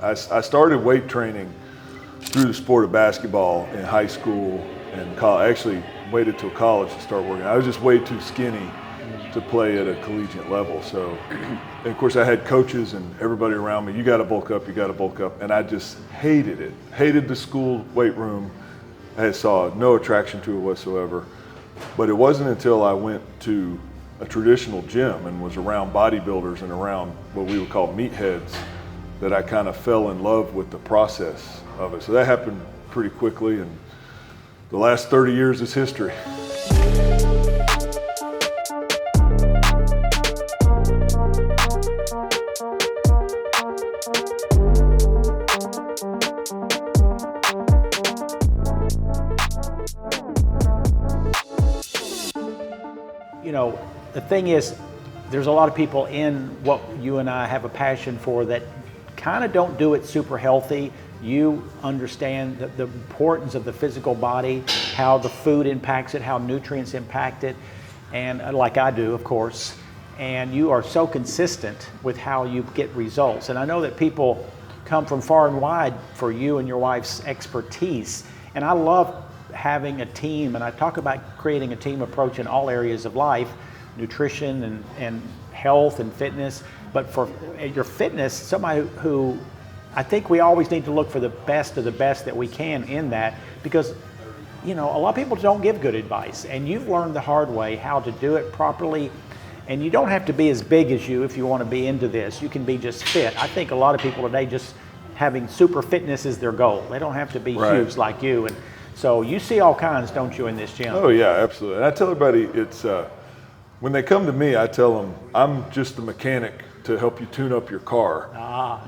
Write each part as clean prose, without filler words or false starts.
I started weight training through the sport of basketball in high school and college. I actually waited till college to start working. I was just way too skinny to play at a collegiate level. So, and of course I had coaches and everybody around me, you got to bulk up, you got to bulk up. And I just hated it. Hated the school weight room. I saw no attraction to it whatsoever. But it wasn't until I went to a traditional gym and was around bodybuilders and around what we would call meatheads that I kind of fell in love with the process of it. So that happened pretty quickly, and the last 30 years is history. You know, the thing is, there's a lot of people in what you and I have a passion for that kind of don't do it super healthy. You understand the importance of the physical body, how the food impacts it, how nutrients impact it, and like I do, of course. And you are so consistent with how you get results. And I know that people come from far and wide for you and your wife's expertise. And I love having a team, and I talk about creating a team approach in all areas of life, nutrition and health and fitness. But for your fitness, somebody who, I think we always need to look for the best of the best that we can in that, because you know, a lot of people don't give good advice, and you've learned the hard way how to do it properly. And you don't have to be as big as you if you want to be into this. You can be just fit. I think a lot of people today just having super fitness is their goal. They don't have to be huge like you. And so you see all kinds, don't you, in this gym? Oh yeah, absolutely. And I tell everybody, it's when they come to me, I tell them I'm just the mechanic to help you tune up your car.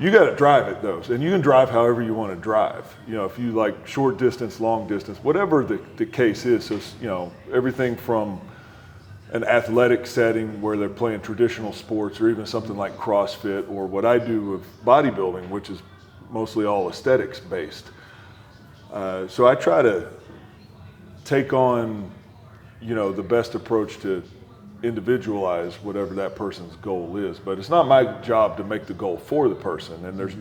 You got to drive it though, and you can drive however you want to drive. You know, if you like short distance, long distance, whatever the case is. So you know, everything from an athletic setting where they're playing traditional sports, or even something like CrossFit, or what I do with bodybuilding, which is mostly all aesthetics based. So I try to take on, you know, the best approach to individualize whatever that person's goal is. But it's not my job to make the goal for the person. And there's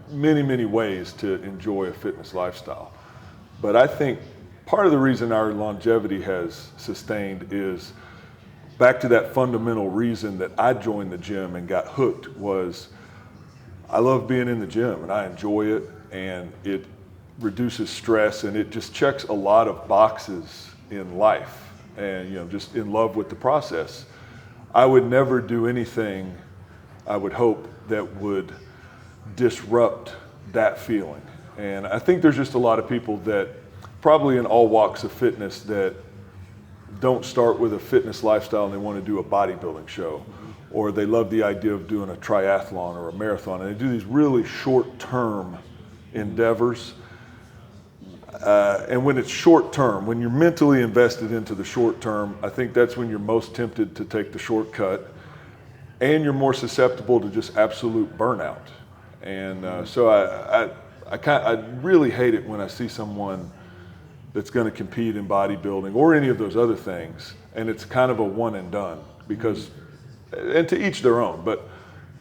many, many ways to enjoy a fitness lifestyle. But I think part of the reason our longevity has sustained is back to that fundamental reason that I joined the gym and got hooked was I love being in the gym and I enjoy it, and it reduces stress, and it just checks a lot of boxes in life, and you know, just in love with the process. I would never do anything, I would hope, that would disrupt that feeling. And I think there's just a lot of people that probably in all walks of fitness that don't start with a fitness lifestyle and they want to do a bodybuilding show, or they love the idea of doing a triathlon or a marathon, and they do these really short-term endeavors. And when it's short term, when you're mentally invested into the short term, I think that's when you're most tempted to take the shortcut, and you're more susceptible to just absolute burnout. And so I really hate it when I see someone that's going to compete in bodybuilding or any of those other things, and it's kind of a one and done, because, and to each their own, but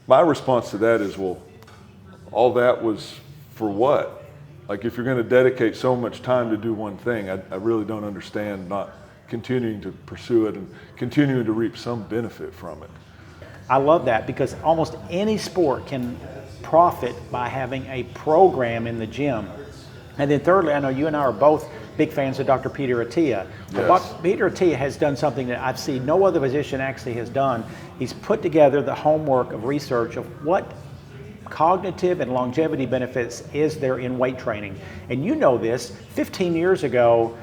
my response to that is, well, all that was for what? Like, if you're going to dedicate so much time to do one thing, I really don't understand not continuing to pursue it and continuing to reap some benefit from it. I love that, because almost any sport can profit by having a program in the gym. And then thirdly, I know you and I are both big fans of Dr. Peter Attia. Yes. Peter Attia has done something that I've seen no other physician actually has done. He's put together the homework of research of what cognitive and longevity benefits is there in weight training. And you know this, 15 years ago,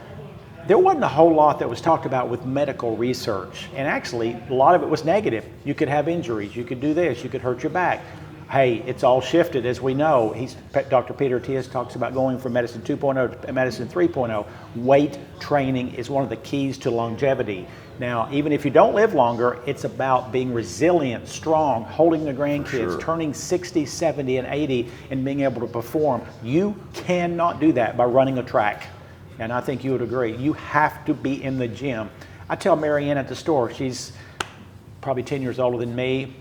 there wasn't a whole lot that was talked about with medical research. And actually, a lot of it was negative. You could have injuries, you could do this, you could hurt your back. Hey, it's all shifted, as we know. Dr. Peter Attia talks about going from medicine 2.0 to medicine 3.0. Weight training is one of the keys to longevity. Now, even if you don't live longer, it's about being resilient, strong, holding the grandkids, turning 60, 70, and 80, and being able to perform. You cannot do that by running a track. And I think you would agree. You have to be in the gym. I tell Marianne at the store, she's probably 10 years older than me.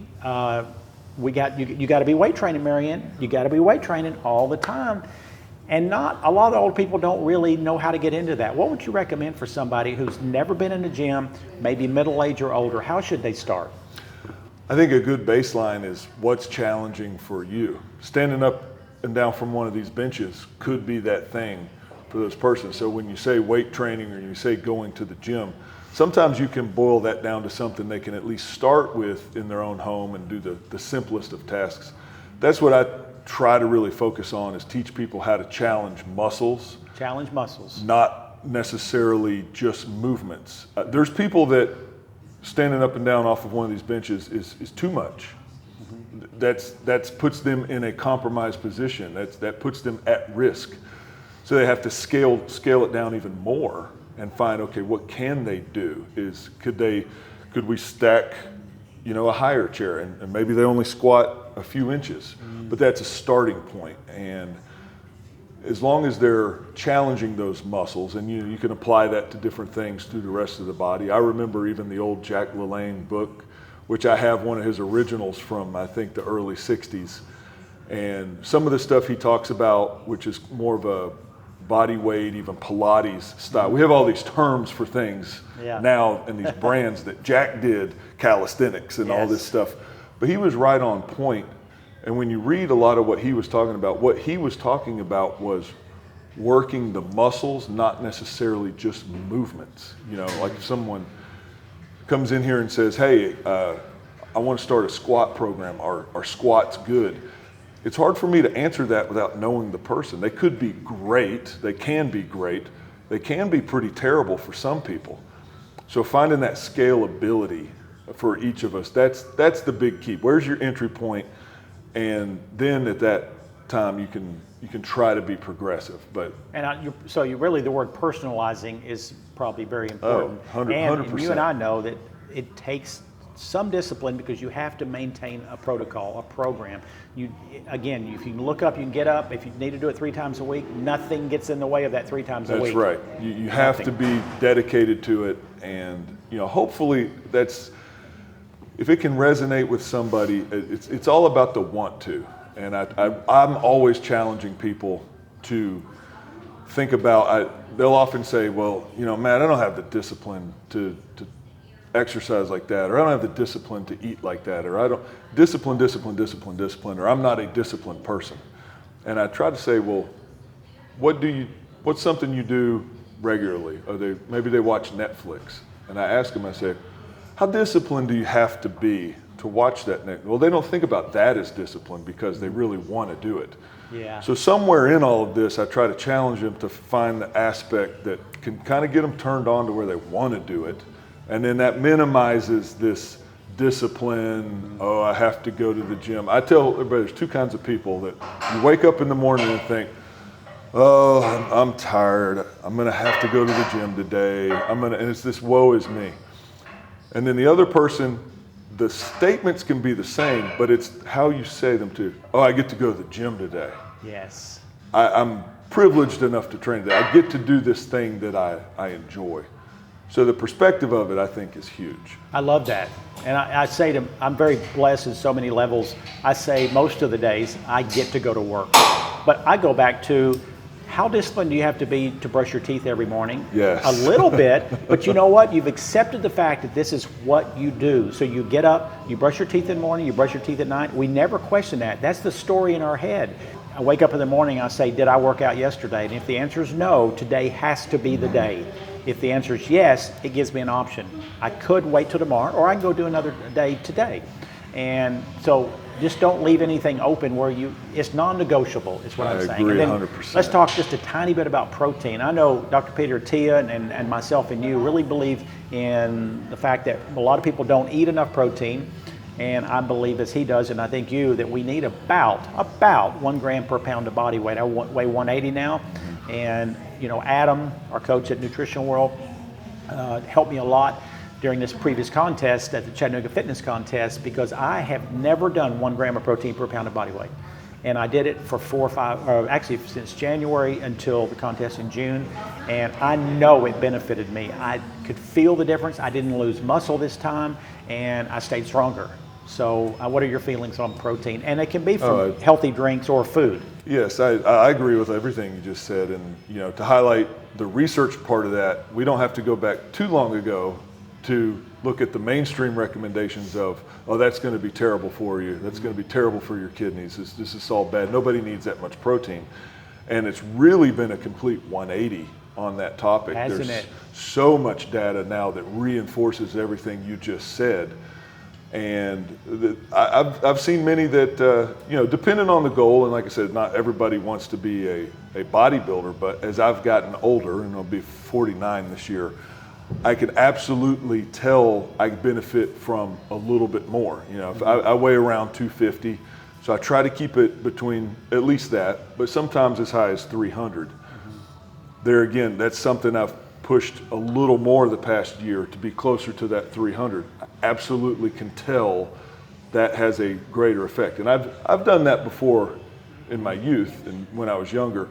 you got to be weight training, Marianne. You got to be weight training all the time. And not a lot of old people don't really know how to get into that. What would you recommend for somebody who's never been in the gym, maybe middle age or older? How should they start? I think a good baseline is what's challenging for you. Standing up and down from one of these benches could be that thing for those persons. So when you say weight training or you say going to the gym, sometimes you can boil that down to something they can at least start with in their own home and do the simplest of tasks. That's what I try to really focus on, is teach people how to challenge muscles. Challenge muscles. Not necessarily just movements. There's people that standing up and down off of one of these benches is too much. That puts them in a compromised position. That puts them at risk. So they have to scale it down even more and find, okay, what can they do? Could we stack, a higher chair, and maybe they only squat a few inches, but that's a starting point. And as long as they're challenging those muscles, and you can apply that to different things through the rest of the body. I remember even the old Jack LaLanne book, which I have one of his originals from, I think, the early 60s. And some of the stuff he talks about, which is more of a body weight, even Pilates style. We have all these terms for things now and these brands that Jack did, calisthenics and all this stuff. But he was right on point. And when you read a lot of what he was talking about was working the muscles, not necessarily just movements. Like if someone comes in here and says, hey, I want to start a squat program. Are squats good? It's hard for me to answer that without knowing the person. They could be great. They can be great. They can be pretty terrible for some people. So finding that scalability for each of us, that's the big key. Where's your entry point? And then at that time you can try to be progressive. But so you really, the word personalizing is probably very important. 100%. And you and I know that it takes some discipline because you have to maintain a protocol, a program. Again, if you can look up, you can get up. If you need to do it 3 times a week, nothing gets in the way of that 3 times a week. That's right. You have to be dedicated to it, and hopefully if it can resonate with somebody, it's all about the want to. And I'm always challenging people to think about. They'll often say, "Well, Matt, I don't have the discipline to exercise like that, or I don't have the discipline to eat like that, or I don't discipline, or I'm not a disciplined person." And I try to say, well, what's something you do regularly? Maybe they watch Netflix, and I ask them, I say, how disciplined do you have to be to watch that Netflix? Well, they don't think about that as discipline because they really want to do it. Yeah. So somewhere in all of this, I try to challenge them to find the aspect that can kind of get them turned on to where they want to do it. And then that minimizes this discipline, I have to go to the gym. I tell everybody there's 2 kinds of people that you wake up in the morning and think, I'm tired. I'm going to have to go to the gym today. And it's this woe is me. And then the other person, the statements can be the same, but it's how you say them too. I get to go to the gym today. Yes. I'm privileged enough to train today. I get to do this thing that I enjoy. So the perspective of it, I think, is huge. I love that. And I say to, I'm very blessed in so many levels. I say most of the days I get to go to work. But I go back to, how disciplined do you have to be to brush your teeth every morning? Yes. A little bit, but you know what? You've accepted the fact that this is what you do. So you get up, you brush your teeth in the morning, you brush your teeth at night. We never question that. That's the story in our head. I wake up in the morning, I say, did I work out yesterday? And if the answer is no, today has to be the day. If the answer is yes, it gives me an option. I could wait till tomorrow, or I can go do another day today. And so just don't leave anything open where it's non-negotiable, is what I'm saying. I agree, and then 100%. Let's talk just a tiny bit about protein. I know Dr. Peter Tia and myself and you really believe in the fact that a lot of people don't eat enough protein. And I believe, as he does, and I think you, that we need about 1 gram per pound of body weight. I weigh 180 now. And Adam, our coach at Nutrition World, helped me a lot during this previous contest at the Chattanooga Fitness Contest, because I have never done 1 gram of protein per pound of body weight. And I did it for 4 or 5, or actually since January until the contest in June. And I know it benefited me. I could feel the difference. I didn't lose muscle this time, and I stayed stronger. So what are your feelings on protein? And it can be from healthy drinks or food. Yes, I agree with everything you just said. And, to highlight the research part of that, we don't have to go back too long ago to look at the mainstream recommendations of, oh, that's going to be terrible for you. That's going to be terrible for your kidneys. This is all bad. Nobody needs that much protein. And it's really been a complete 180 on that topic. Hasn't There's it? so much data now that reinforces everything you just said. And I've seen many that, depending on the goal, and like I said, not everybody wants to be a bodybuilder, but as I've gotten older, and I'll be 49 this year, I can absolutely tell I benefit from a little bit more. If I weigh around 250, so I try to keep it between at least that, but sometimes as high as 300. There again, that's something I've pushed a little more the past year to be closer to that 300. I absolutely can tell that has a greater effect. And I've done that before in my youth and when I was younger,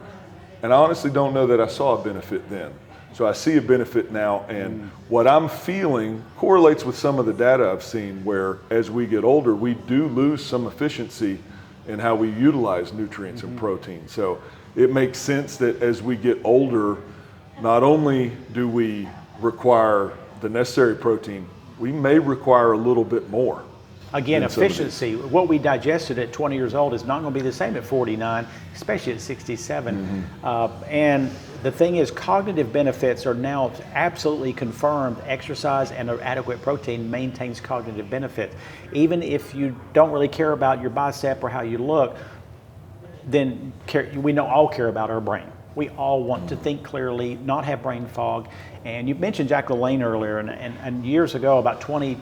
and I honestly don't know that I saw a benefit then. So I see a benefit now, and what I'm feeling correlates with some of the data I've seen where as we get older, we do lose some efficiency in how we utilize nutrients and protein. So it makes sense that as we get older, not only do we require the necessary protein, we may require a little bit more. Again, efficiency. What we digested at 20 years old is not going to be the same at 49, especially at 67. And the thing is, cognitive benefits are now absolutely confirmed. Exercise and adequate protein maintains cognitive benefit. Even if you don't really care about your bicep or how you look, then we all care about our brain. We all want to think clearly, not have brain fog. And you mentioned Jack LaLanne earlier, and years ago, about 20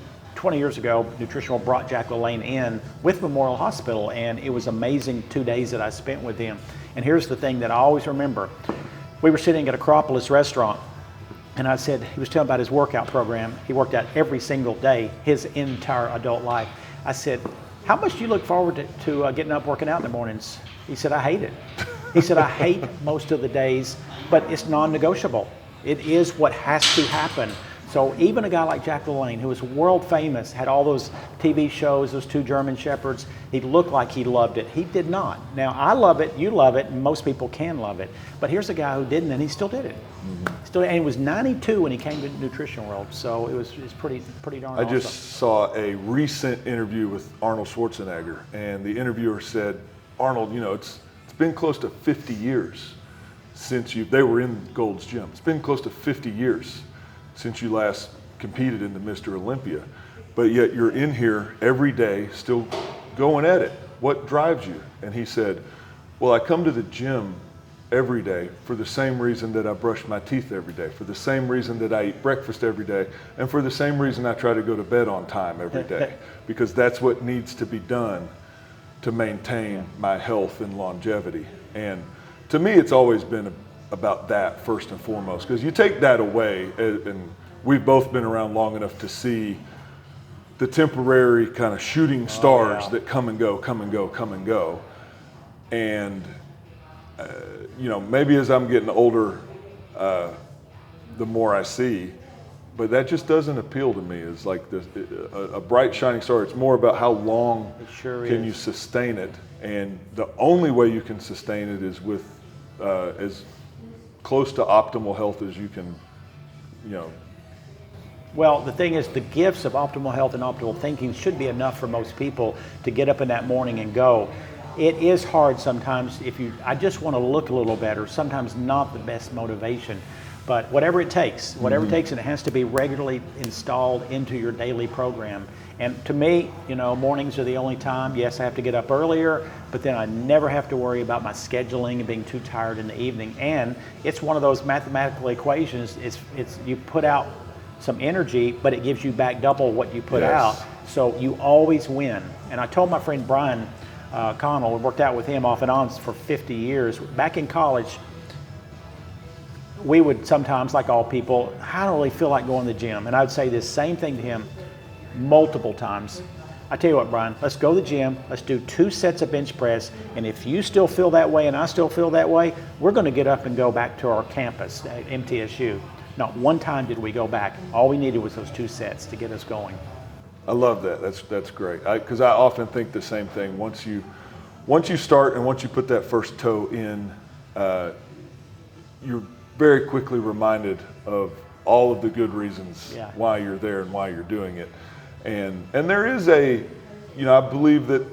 years ago, Nutritional brought Jack LaLanne in with Memorial Hospital, and it was amazing 2 days that I spent with him. And here's the thing that I always remember. We were sitting at Acropolis Restaurant, and I said, he was telling about his workout program. He worked out every single day, his entire adult life. I said, how much do you look forward to getting up working out in the mornings? He said, I hate it. He said, I hate most of the days, but it's non-negotiable. It is what has to happen. So even a guy like Jack LaLanne, who was world famous, had all those TV shows, those 2 German Shepherds, he looked like he loved it. He did not. Now, I love it, you love it, and most people can love it. But here's a guy who didn't, and he still did it. And he was 92 when he came to the nutrition world, so it was pretty darn awesome. I just saw a recent interview with Arnold Schwarzenegger, and the interviewer said, Arnold, it's been close to 50 years since they were in Gold's Gym. It's been close to 50 years since you last competed in the Mr. Olympia, but yet you're in here every day still going at it. What drives you? And he said, well, I come to the gym every day for the same reason that I brush my teeth every day, for the same reason that I eat breakfast every day, and for the same reason I try to go to bed on time every day, because that's what needs to be done to maintain my health and longevity. And to me, it's always been about that first and foremost, because you take that away, and we've both been around long enough to see the temporary kind of shooting stars that come and go, come and go, come and go. And maybe as I'm getting older, the more I see, but that just doesn't appeal to me. It's like a bright shining star. It's more about how long can you sustain it, and the only way you can sustain it is with as close to optimal health as you can, Well, the thing is, the gifts of optimal health and optimal thinking should be enough for most people to get up in that morning and go. It is hard sometimes I just want to look a little better, sometimes not the best motivation, but whatever it takes, and it has to be regularly installed into your daily program. And to me, mornings are the only time. Yes, I have to get up earlier, but then I never have to worry about my scheduling and being too tired in the evening. And it's one of those mathematical equations. It's you put out some energy, but it gives you back double what you put out. So you always win. And I told my friend Brian Connell, I worked out with him off and on for 50 years. Back in college, we would sometimes, like all people, I don't really feel like going to the gym. And I would say this same thing to him multiple times. I tell you what, Brian, let's go to the gym, let's do 2 sets of bench press, and if you still feel that way and I still feel that way, we're going to get up and go back to our campus at MTSU. Not one time did we go back. All we needed was those 2 sets to get us going. I love that. That's great. Because I often think the same thing. Once you start and once you put that first toe in, you're very quickly reminded of all of the good reasons why you're there and why you're doing it. And there is I believe that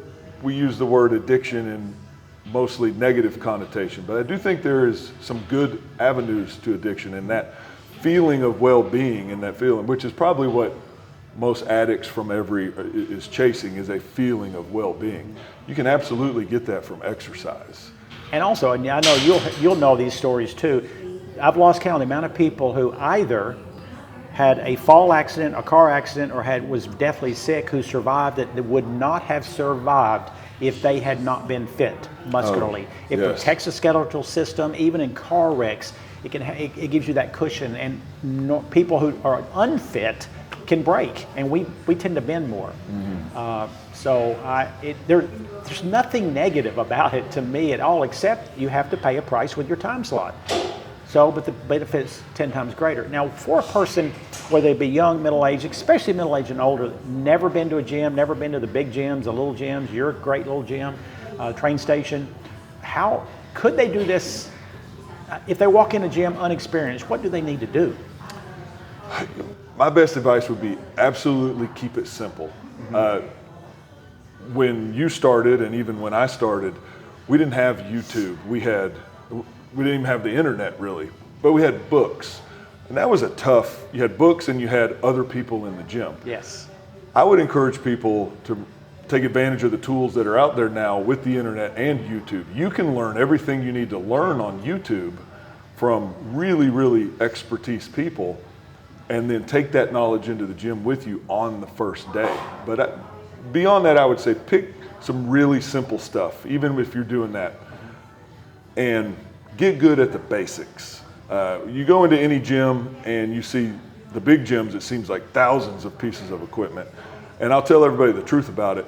we use the word addiction in mostly negative connotation, but I do think there is some good avenues to addiction, and that feeling of well-being and that feeling, which is probably what most addicts is chasing, is a feeling of well-being. You can absolutely get that from exercise. And also, and I know you'll know these stories too. I've lost count of the amount of people who either had a fall accident, a car accident, or was deathly sick, who survived that would not have survived if they had not been fit muscularly. It protects the skeletal system. Even in car wrecks, it gives you that cushion. And people who are unfit can break, and we tend to bend more. There's nothing negative about it to me at all, except you have to pay a price with your time slot. But the benefit's 10 times greater. Now, for a person, whether they be young, middle-aged, especially middle-aged and older, never been to a gym, never been to the big gyms, the little gyms, your great little gym, train station, how could they do this? If they walk in a gym unexperienced, what do they need to do? My best advice would be absolutely keep it simple. When you started, and even when I started, we didn't have YouTube. We didn't even have the internet really, but we had books. And that was you had books and you had other people in the gym. Yes. I would encourage people to take advantage of the tools that are out there now with the internet and YouTube. You can learn everything you need to learn on YouTube from really, really expertise people, and then take that knowledge into the gym with you on the first day. But beyond that, I would say pick some really simple stuff, even if you're doing that, and get good at the basics. You go into any gym and you see the big gyms, it seems like thousands of pieces of equipment. And I'll tell everybody the truth about it.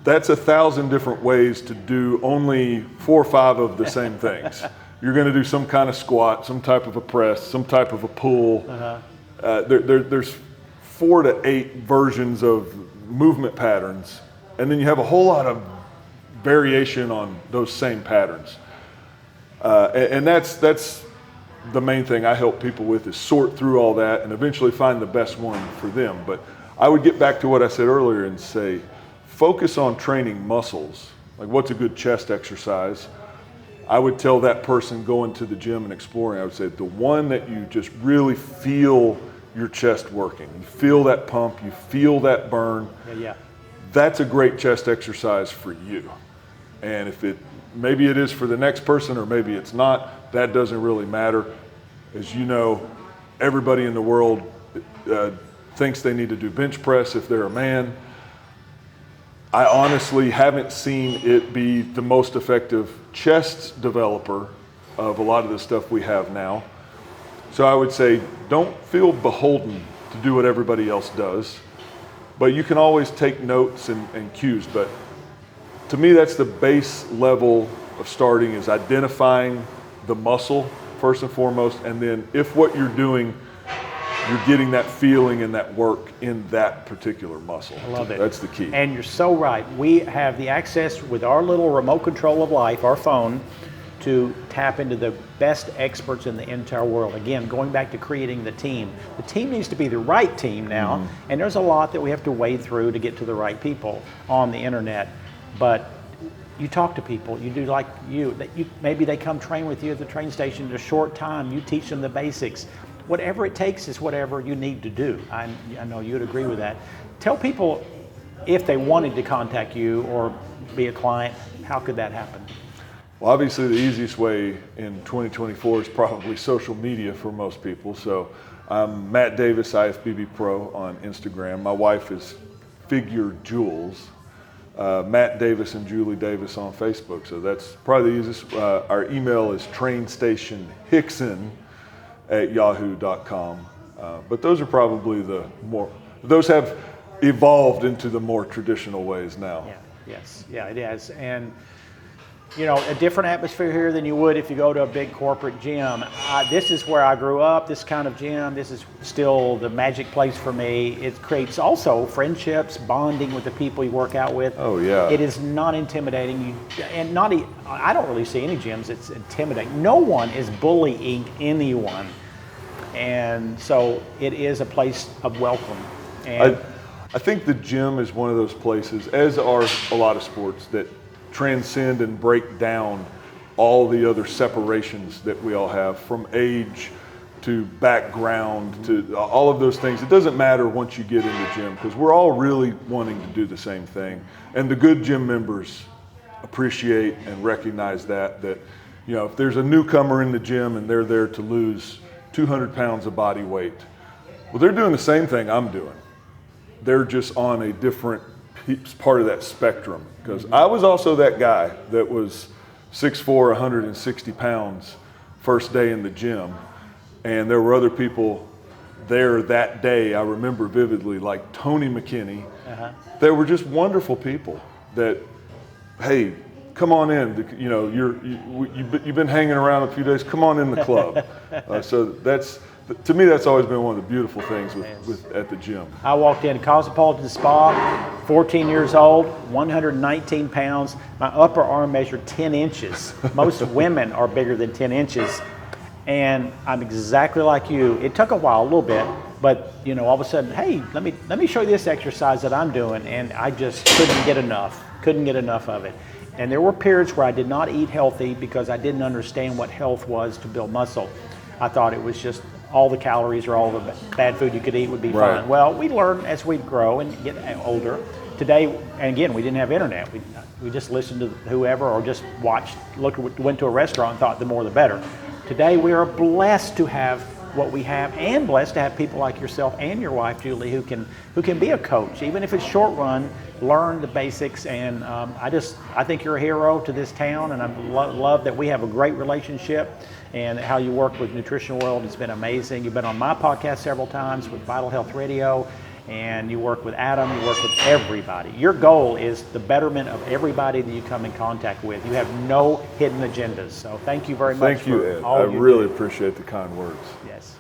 That's 1,000 different ways to do only 4 or 5 of the same things. You're gonna do some kind of squat, some type of a press, some type of a pull. There's 4 to 8 versions of movement patterns. And then you have a whole lot of variation on those same patterns. And that's the main thing I help people with, is sort through all that and eventually find the best one for them. But I would get back to what I said earlier and say, focus on training muscles. Like, what's a good chest exercise? I would tell that person going to the gym and exploring, I would say the one that you just really feel your chest working. You feel that pump, you feel that burn. That's a great chest exercise for you. And maybe it is for the next person, or maybe it's not. That doesn't really matter. As you know, everybody in the world thinks they need to do bench press if they're a man. I honestly haven't seen it be the most effective chest developer of a lot of the stuff we have now. So I would say, don't feel beholden to do what everybody else does, but you can always take notes and cues. But to me, that's the base level of starting, is identifying the muscle first and foremost, and then if what you're doing, you're getting that feeling and that work in that particular muscle. I love it. That's the key. And you're so right. We have the access with our little remote control of life, our phone, to tap into the best experts in the entire world. Again, going back to creating the team. The team needs to be the right team now, and there's a lot that we have to wade through to get to the right people on the internet. But you talk to people, you do like maybe they come train with you at the train station in a short time, you teach them the basics. Whatever it takes is whatever you need to do. I know you'd agree with that. Tell people, if they wanted to contact you or be a client, how could that happen? Well, obviously the easiest way in 2024 is probably social media for most people. So I'm Matt Davis, IFBB Pro on Instagram. My wife is Figure Jules. Matt Davis and Julie Davis on Facebook. So that's probably the easiest. Our email is trainstationhixson@yahoo.com. But those are probably those have evolved into the more traditional ways now. Yeah, yes, yeah, it has. And you know, a different atmosphere here than you would if you go to a big corporate gym. This is where I grew up, this kind of gym. This is still the magic place for me. It creates also friendships, bonding with the people you work out with. Oh, yeah. It is not intimidating. I don't really see any gyms that's intimidating. No one is bullying anyone. And so it is a place of welcome. And I think the gym is one of those places, as are a lot of sports, that transcend and break down all the other separations that we all have, from age to background to all of those things. It doesn't matter once you get in the gym, because we're all really wanting to do the same thing. And the good gym members appreciate and recognize that, you know, if there's a newcomer in the gym and they're there to lose 200 pounds of body weight, well, they're doing the same thing I'm doing. They're just on a different part of that spectrum, because I was also that guy that was 6'4", 160 pounds first day in the gym, and there were other people there that day, I remember vividly, like Tony McKinney. They were just wonderful people that, hey, come on in, you know, you've been hanging around a few days, come on in the club. So that's, to me, that's always been one of the beautiful things at the gym. I walked in Cosmopolitan Spa, 14 years old, 119 pounds. My upper arm measured 10 inches. Most women are bigger than 10 inches. And I'm exactly like you. It took a while, a little bit, but you know, all of a sudden, hey, let me show you this exercise that I'm doing, and I just couldn't get enough of it. And there were periods where I did not eat healthy because I didn't understand what health was to build muscle. I thought it was just all the calories or all the bad food you could eat would be fine. Well, we learn as we grow and get older. Today, and again, we didn't have internet. We just listened to whoever, or just watched, went to a restaurant and thought the more the better. Today, we are blessed to have what we have, and blessed to have people like yourself and your wife, Julie, who can be a coach, even if it's short run, learn the basics. And I think you're a hero to this town, and I love that we have a great relationship, and how you work with Nutrition World has been amazing. You've been on my podcast several times with Vital Health Radio, and you work with Adam, you work with everybody. Your goal is the betterment of everybody that you come in contact with. You have no hidden agendas. So thank you very much. Thank you, Ed. I really appreciate the kind words. Yes.